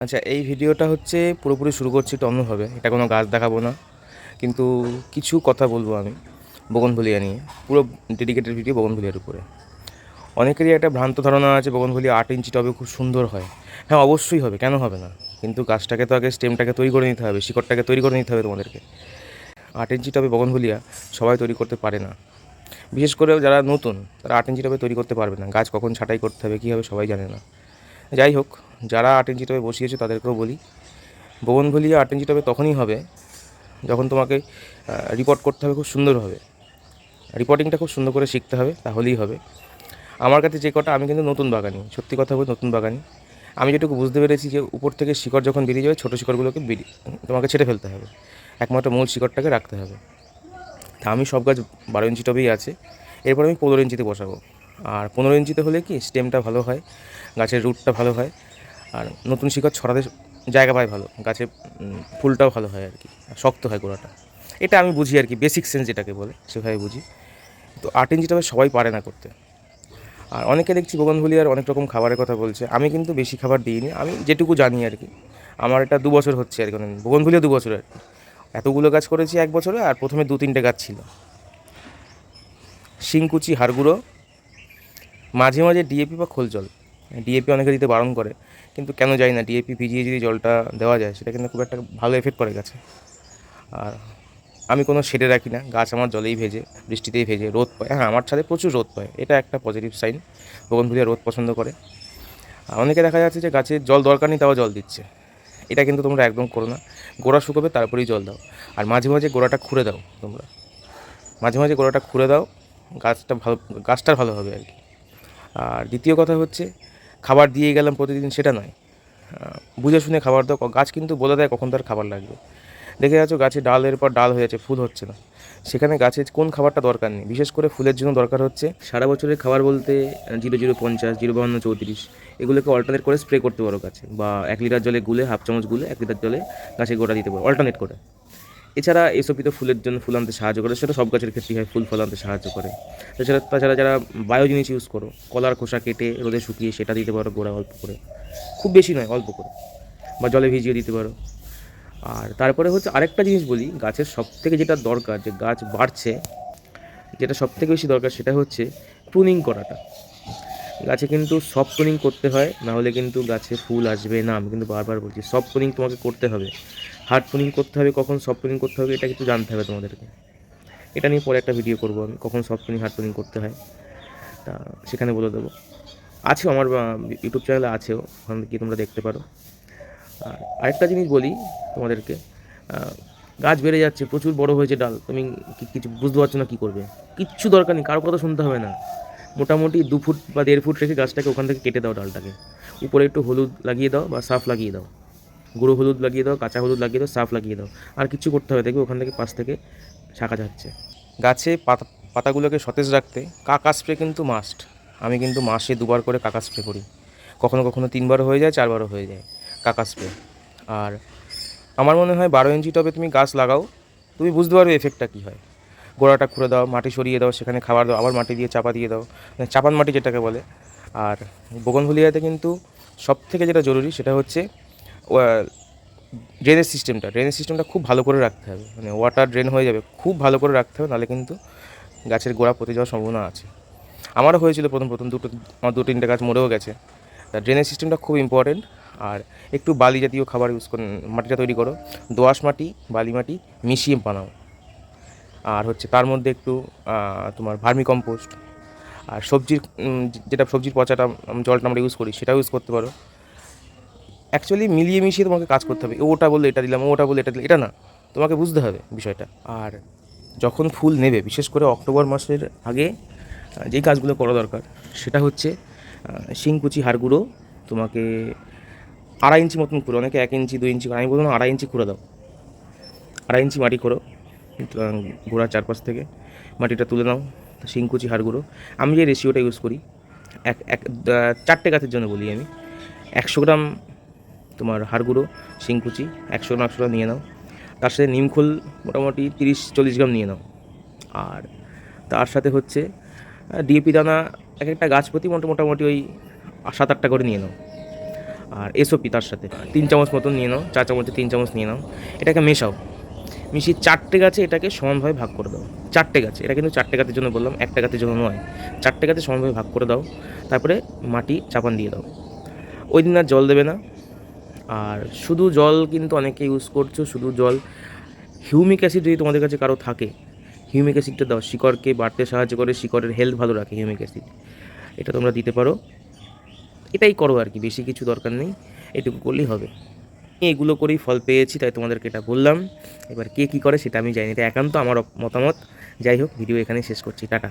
আচ্ছা, এই ভিডিওটা হচ্ছে পুরোপুরি শুরু করছি একটু অন্যভাবে। এটা কোনো গাছ দেখাবো না। কিন্তু কিছু কথা বলবো আমি বোগনভেলিয়া নিয়ে। পুরো ডেডিকেটেড ভিডিও বোগনভেলিয়ার উপরে। অনেকেরই একটা ভ্রান্ত ধারণা আছে বোগনভেলিয়া 8 ইঞ্চি টবে খুব সুন্দর হয়। হ্যাঁ, অবশ্যই হবে, কেন হবে না? কিন্তু গাছটাকে তো আগে স্টেমটাকে তৈরি করে নিতে হবে, শিকড়টাকে তৈরি করে নিতে হবে তোমাদেরকে। 8 ইঞ্চি টবে বোগনভেলিয়া সবাই তৈরি করতে পারে না। বিশেষ করে যারা নতুন, তারা 8 ইঞ্চি টবে তৈরি করতে পারবে না। গাছ কখন ছাঁটাই করতে হবে, কী হবে সবাই জানে না। যাই হোক, যারা 8 ইঞ্চি টবে বসিয়েছে তাদেরকেও বলি, বোগনভেলিয়া 8 ইঞ্চি টবে তখনই হবে যখন তোমাকে রিপোর্ট করতে হবে খুব সুন্দরভাবে। রিপোর্টিংটা খুব সুন্দর করে শিখতে হবে, তাহলেই হবে। আমার কাছে যে কটা, আমি কিন্তু নতুন বাগানি, সত্যি কথা বলি নতুন বাগানি। আমি যেটুকু বুঝতে পেরেছি যে উপর থেকে শিকড় যখন বেরিয়ে যাবে, ছোটো শিকড়গুলোকে তোমাকে ছেটে ফেলতে হবে, একমাত্র মূল শিকড়টাকে রাখতে হবে। তা আমি সব গাছ 12 ইঞ্চি টবেই আছে। এরপর আমি 15 ইঞ্চিতে বসাবো। আর 15 ইঞ্চিতে হলে কি স্টেমটা ভালো হয়, গাছের রুটটা ভালো হয়, আর নতুন শিকড় ছড়াতে জায়গা পায় ভালো, গাছে ফুলটাও ভালো হয় আর কি, শক্ত হয় গোড়াটা। এটা আমি বুঝি আর কি, বেসিক সেন্স যেটাকে বলে সেভাবে বুঝি। তো 8 ইঞ্চি টবে সবাই পারে না করতে। আর অনেকে দেখছি বোগনভেলিয়ার অনেক রকম খাবারের কথা বলছে। আমি কিন্তু বেশি খাবার দিইনি, আমি যেটুকু জানি আর কি। আমার এটা 2 বছর হচ্ছে আর কি, বোগনভেলিয়া 2 বছর আর কি। এতগুলো গাছ করেছি 1 বছরে, আর প্রথমে 2-3টে গাছ ছিল। শিংকুচি, হাড়গুঁড়ো, মাঝে মাঝে ডিএপি বা খোল জল। ডিএপি অনেকে দিতে বারণ করে, কিন্তু কেন জানি না, ডিএপি ভিজিয়ে যদি জলটা দেওয়া যায় সেটা কিন্তু খুব একটা ভালো এফেক্ট করে গাছে। আর আমি কোনো শেডে রাখি না, গাছ আমার জলেই ভেজে, বৃষ্টিতেই ভেজে, রোদ পায়। হ্যাঁ, আমার ছাদে প্রচুর রোদ পায়, এটা একটা পজিটিভ সাইন। বোগনভেলিয়া রোদ পছন্দ করে। আর অনেকে দেখা যাচ্ছে যে গাছের জল দরকার নেই তাও জল দিচ্ছে। এটা কিন্তু তোমরা একদম করো না। গোড়া শুকোবে তারপরেই জল দাও। আর মাঝে মাঝে গোড়াটা খুঁড়ে দাও তোমরা, মাঝে মাঝে গোড়াটা খুঁড়ে দাও, গাছটার ভালো হবে আর কি। আর দ্বিতীয় কথা হচ্ছে, খাবার দিয়ে গেলাম প্রতিদিন সেটা নয়, বুঝে শুনে খাবার দাও। গাছ কিন্তু বলে দেয় কখন তার খাবার লাগবে। দেখে যাচ্ছ গাছে ডালের পর ডাল হয়ে যাচ্ছে, ফুল হচ্ছে না। সেখানে গাছের কোন খাবারটা দরকার নেই। বিশেষ করে ফুলের জন্য দরকার হচ্ছে সারা বছরের খাবার বলতে 0050, 052, 34 এগুলোকে অল্টারনেট করে স্প্রে করতে পারো গাছে, বা 1 লিটার জলে গুলে, হাফ চামচ গুলে 1 লিটার জলে গাছে গোড়া দিতে পারো অল্টারনেট করে। এছাড়া এসওপি তো ফুলের জন্য, ফুল আনতে সাহায্য করে, সেটা সব গাছের ক্ষেত্রেই হয়, ফুল ফল আনতে সাহায্য করে। তাছাড়া যারা বায়ো জিনিস ইউজ করো, কলার খোসা কেটে রোদে শুকিয়ে সেটা দিতে পারো গোড়া অল্প করে, খুব বেশি নয়, অল্প করে, বা জলে ভিজিয়ে দিতে পারো। আর তারপরে হচ্ছে আরেকটা জিনিস বলি, গাছের সবথেকে যেটা দরকার, যে গাছ বাড়ছে যেটা সবথেকে বেশি দরকার, সেটা হচ্ছে প্রুনিং করাটা। গাছে কিন্তু সফট প্রুনিং করতে হয়, না হলে কিন্তু গাছে ফুল আসবে না। আমি কিন্তু বারবার বলছি, সফট প্রুনিং তোমাকে করতে হবে। হার্ড প্রুনিং করতে হবে, কখন সফট প্রুনিং করতে হবে এটা কিন্তু জানতে হবে তোমাদেরকে। এটা নিয়ে পরে একটা ভিডিও করবো আমি, কখন সফট প্রুনিং হার্ড প্রুনিং করতে হয়, তা সেখানে বলে দেবো। আছেও আমার ইউটিউব চ্যানেলে আছেও, ওখান থেকে তোমরা দেখতে পারো। আর আরেকটা জিনিস বলি তোমাদেরকে, গাছ বেড়ে যাচ্ছে, প্রচুর বড় হয়েছে ডাল, তুমি কিছু বুঝতে পারছো না কী করবে। কিচ্ছু দরকার নেই, কারো কথা শুনতে হবে না। মোটামুটি 2 ফুট বা 1.5 ফুট রেখে গাছটাকে ওখান থেকে কেটে দাও, ডালটাকে উপরে একটু হলুদ লাগিয়ে দাও বা সাফ লাগিয়ে দাও, গুঁড়ো হলুদ লাগিয়ে দাও, কাঁচা হলুদ লাগিয়ে দাও, সাফ লাগিয়ে দাও। আর কিছু করতে হবে, দেখবে ওখান থেকে পাশ থেকে শাখা যাচ্ছে। গাছে পাতাগুলোকে সতেজ রাখতে কাকা স্প্রে কিন্তু মাস্ট। আমি কিন্তু মাসে 2বার করে কাকা স্প্রে করি, কখনো কখনো 3বারও হয়ে যায়, 4বারও হয়ে যায় কাকা স্প্রে। আর আমার মনে হয় 12 ইঞ্চি টবে তুমি গাছ লাগাও, তুমি বুঝতে পারবে এফেক্টটা কী হয়। গোড়াটা খুঁড়ে দাও, মাটি সরিয়ে দাও, সেখানে খাবার দাও, আবার মাটি দিয়ে চাপা দিয়ে দাও, চাপান মাটি যেটাকে বলে। আর বোগনভেলিয়াতে কিন্তু সবথেকে যেটা জরুরি সেটা হচ্ছে ড্রেনেজ সিস্টেমটা খুব ভালো করে রাখতে হবে। মানে ওয়াটার ড্রেন হয়ে যাবে, খুব ভালো করে রাখতে হবে, নাহলে কিন্তু গাছের গোড়া পচে যাওয়ার সম্ভাবনা আছে। আমারও হয়েছিল প্রথম আমার 2-3টে গাছ মরেও গেছে। তা ড্রেনেজ সিস্টেমটা খুব ইম্পর্টেন্ট। আর একটু বালি জাতীয় খাবার ইউজ করে মাটিটা তৈরি করো, দোআঁশ মাটি, বালি মাটি মিশিয়ে বানাও। আর হচ্ছে তার মধ্যে একটু তোমার ভার্মি কম্পোস্ট, আর যেটা সবজির পচাটা জলটা আমরা ইউজ করি সেটাও ইউজ করতে পারো। অ্যাকচুয়ালি মিলিয়ে মিশিয়ে তোমাকে কাজ করতে হবে। ওটা বললে এটা দিলাম, ওটা বললে এটা দিলাম, এটা না, তোমাকে বুঝতে হবে বিষয়টা। আর যখন ফুল নেবে, বিশেষ করে অক্টোবর মাসের আগে যেই কাজগুলো করা দরকার সেটা হচ্ছে শিংকুচি, হাড়গুঁড়ো তোমাকে 2.5 ইঞ্চি মতন করে, অনেকে 1 ইঞ্চি 2 ইঞ্চি করে, আমি বললাম 2.5 ইঞ্চি করে দাও। 2.5 ইঞ্চি মাটি করো, গোড়ার চারপাশ থেকে মাটিটা তুলে নাও। শিংকুচি, হাড়গুঁড়ো, আমি যে রেশিওটা ইউজ করি, 4টে গাছের জন্য বলি আমি, 100 গ্রাম তোমার হাড়গুঁড়ো, শিংকুচি 100 গ্রাম 100 গ্রাম নিয়ে নাও। তার সাথে নিমখোল মোটামুটি 30-40 গ্রাম নিয়ে নাও। আর তার সাথে হচ্ছে ডিএপি দানা এক একটা গাছ প্রতি মোটামুটি ওই 7-8টা করে নিয়ে নাও। আর এসওপি তার সাথে 3 চামচ মতন নিয়ে নাও, 4 চামচে 3 চামচ নিয়ে নাও। এটাকে মেশাও, মিশিয়ে 4টে গাছে এটাকে সমানভাবে ভাগ করে দাও। 4টে গাছে, এটা কিন্তু 4টে গাছের জন্য বললাম, একটা গাছের জন্য নয়। 4টে গাছে সমানভাবে ভাগ করে দাও, তারপরে মাটি চাপান দিয়ে দাও। ওই দিন আর জল দেবে না। আর শুধু জল কিন্তু অনেকে ইউজ করছো, শুধু জল। হিউমিক অ্যাসিড যদি তোমাদের কাছে কারো থাকে, হিউমিক অ্যাসিডটা দাও, শিকড়কে বাড়তে সাহায্য করে, শিকড়ের হেলথ ভালো রাখে হিউমিক অ্যাসিড, এটা তোমরা দিতে পারো। এটাই করো আর কি, বেশি কিছু দরকার নেই, এটুকু করলেই হবে। আমি এগুলো করেই ফল পেয়েছি, তাই তোমাদেরকে এটা বললাম। এবার কে কী করে সেটা আমি জানি না, এটা একান্ত আমার মতামত। যাই হোক, ভিডিও এখানেই শেষ করছি, টাটা।